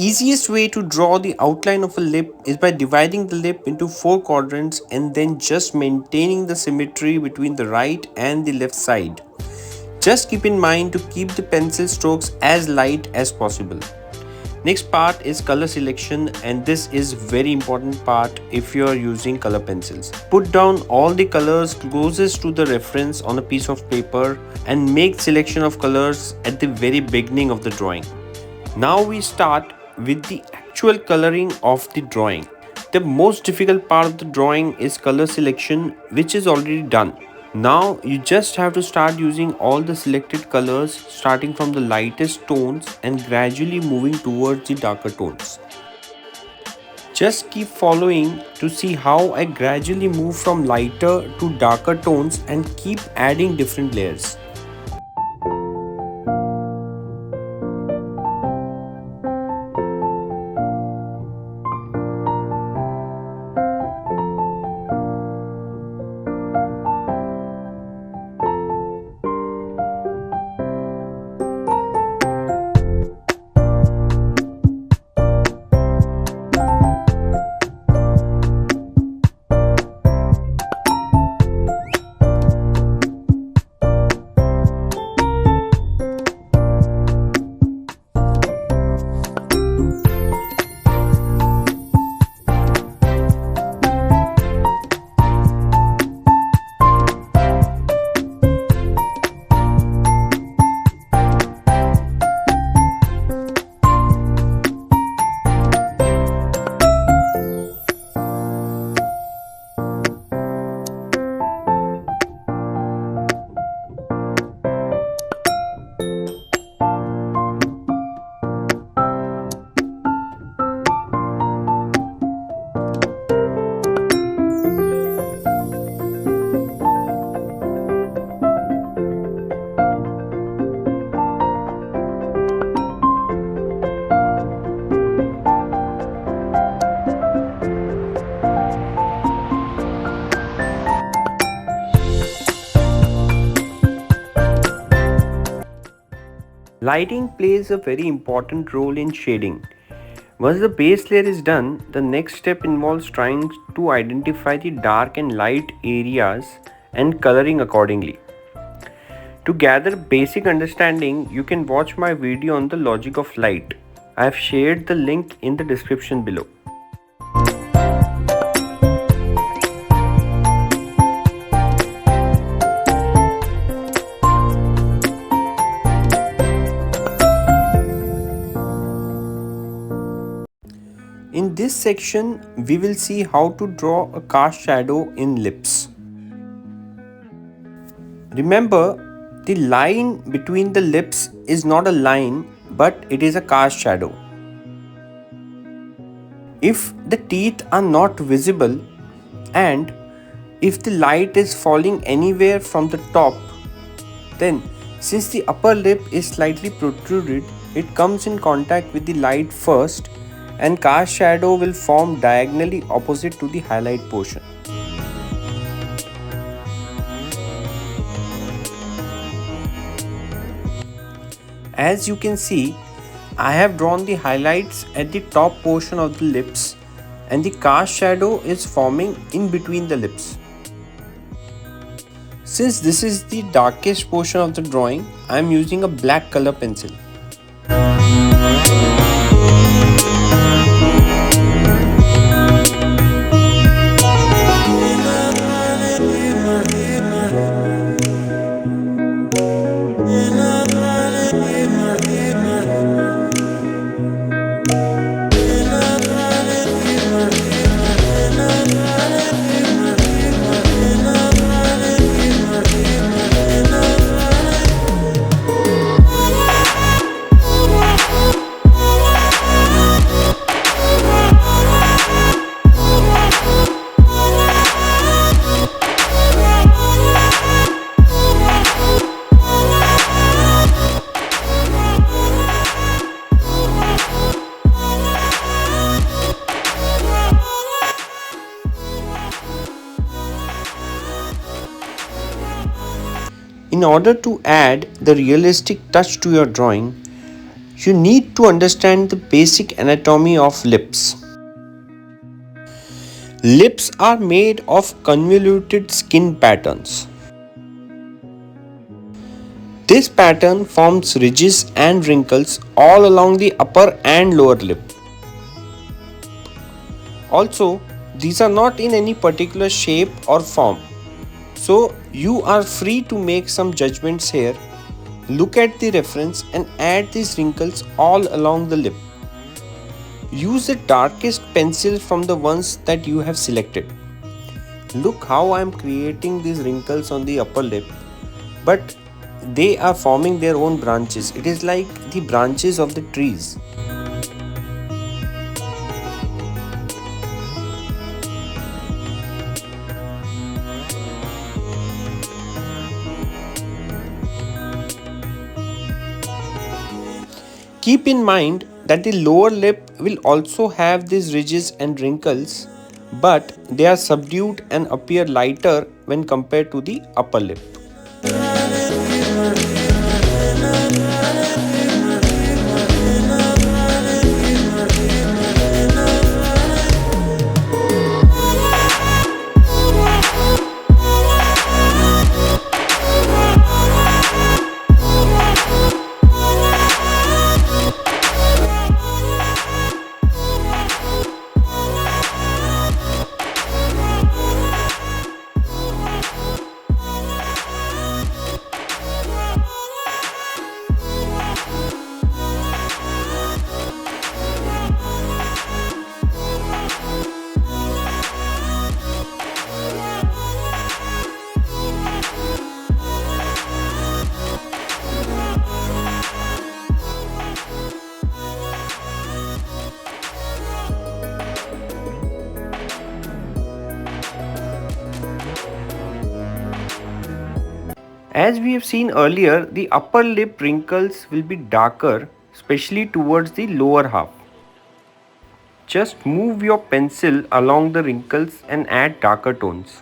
easiest way to draw the outline of a lip is by dividing the lip into four quadrants and then just maintaining the symmetry between the right and the left side. Just keep in mind to keep the pencil strokes as light as possible. Next part is color selection, and this is very important part if you are using color pencils. Put down all the colors closest to the reference on a piece of paper and make selection of colors at the very beginning of the drawing. Now we start with the actual coloring of the drawing. The most difficult part of the drawing is color selection, which is already done. Now you just have to start using all the selected colors, starting from the lightest tones and gradually moving towards the darker tones. Just keep following to see how I gradually move from lighter to darker tones and keep adding different layers. Lighting plays a very important role in shading. Once the base layer is done, the next step involves trying to identify the dark and light areas and coloring accordingly. To gather basic understanding, you can watch my video on the logic of light. I have shared the link in the description below. In this section, we will see how to draw a cast shadow in lips. Remember, the line between the lips is not a line, but it is a cast shadow. If the teeth are not visible and if the light is falling anywhere from the top, then since the upper lip is slightly protruded, it comes in contact with the light first and cast shadow will form diagonally opposite to the highlight portion. As you can see, I have drawn the highlights at the top portion of the lips and the cast shadow is forming in between the lips. Since this is the darkest portion of the drawing, I am using a black color pencil. In order to add the realistic touch to your drawing, you need to understand the basic anatomy of lips. Lips are made of convoluted skin patterns. This pattern forms ridges and wrinkles all along the upper and lower lip. Also, these are not in any particular shape or form. So, you are free to make some judgments here. Look at the reference and add these wrinkles all along the lip. Use the darkest pencil from the ones that you have selected. Look how I am creating these wrinkles on the upper lip, but they are forming their own branches. It is like the branches of the trees. Keep in mind that the lower lip will also have these ridges and wrinkles, but they are subdued and appear lighter when compared to the upper lip. As we have seen earlier, the upper lip wrinkles will be darker, especially towards the lower half. Just move your pencil along the wrinkles and add darker tones.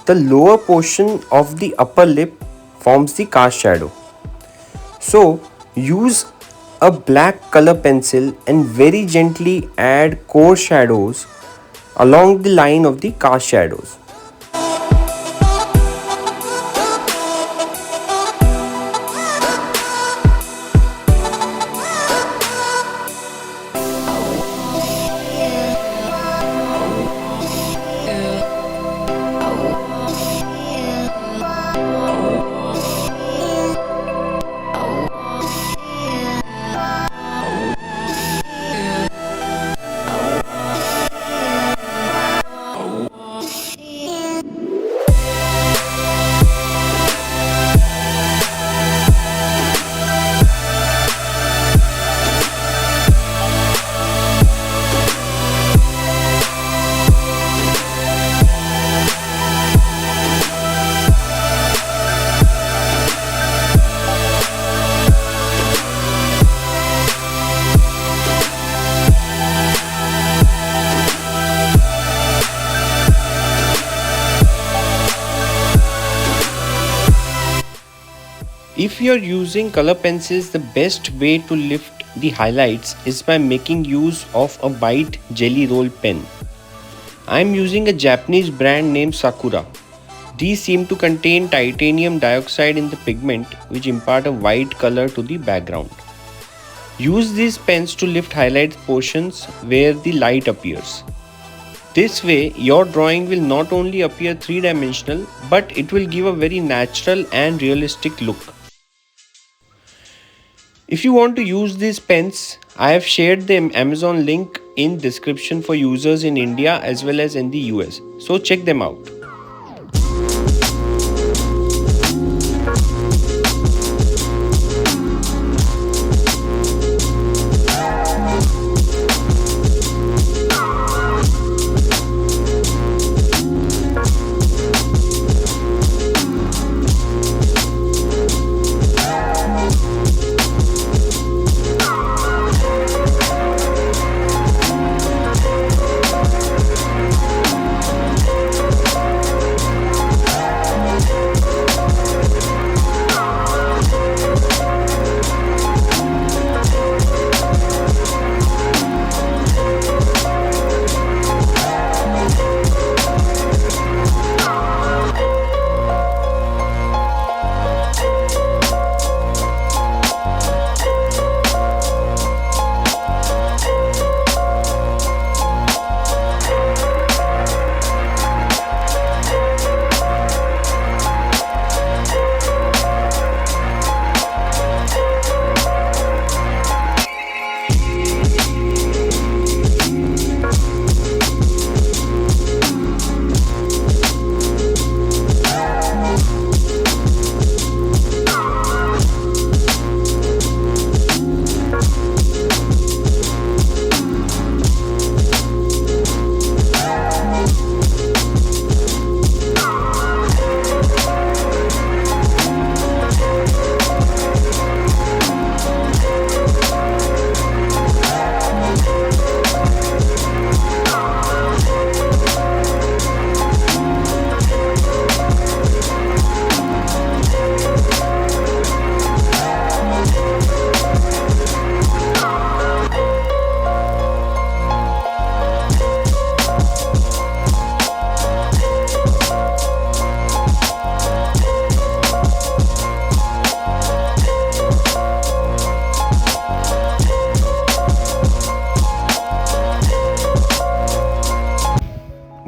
The lower portion of the upper lip forms the cast shadow. So use a black color pencil and very gently add core shadows along the line of the cast shadows. If you are using color pencils, the best way to lift the highlights is by making use of a white jelly roll pen. I am using a Japanese brand named Sakura. These seem to contain titanium dioxide in the pigment, which impart a white color to the background. Use these pens to lift highlight portions where the light appears. This way, your drawing will not only appear three-dimensional, but it will give a very natural and realistic look. If you want to use these pens, I have shared the Amazon link in description for users in India as well as in the US. So check them out.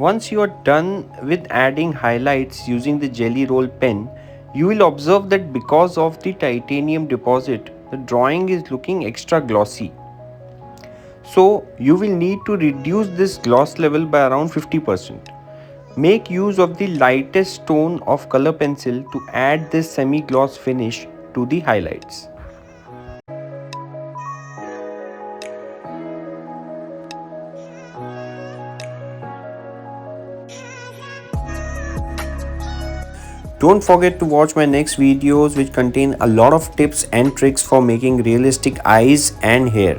Once you are done with adding highlights using the jelly roll pen, you will observe that because of the titanium deposit, the drawing is looking extra glossy. So you will need to reduce this gloss level by around 50%. Make use of the lightest tone of color pencil to add this semi-gloss finish to the highlights. Don't forget to watch my next videos which contain a lot of tips and tricks for making realistic eyes and hair.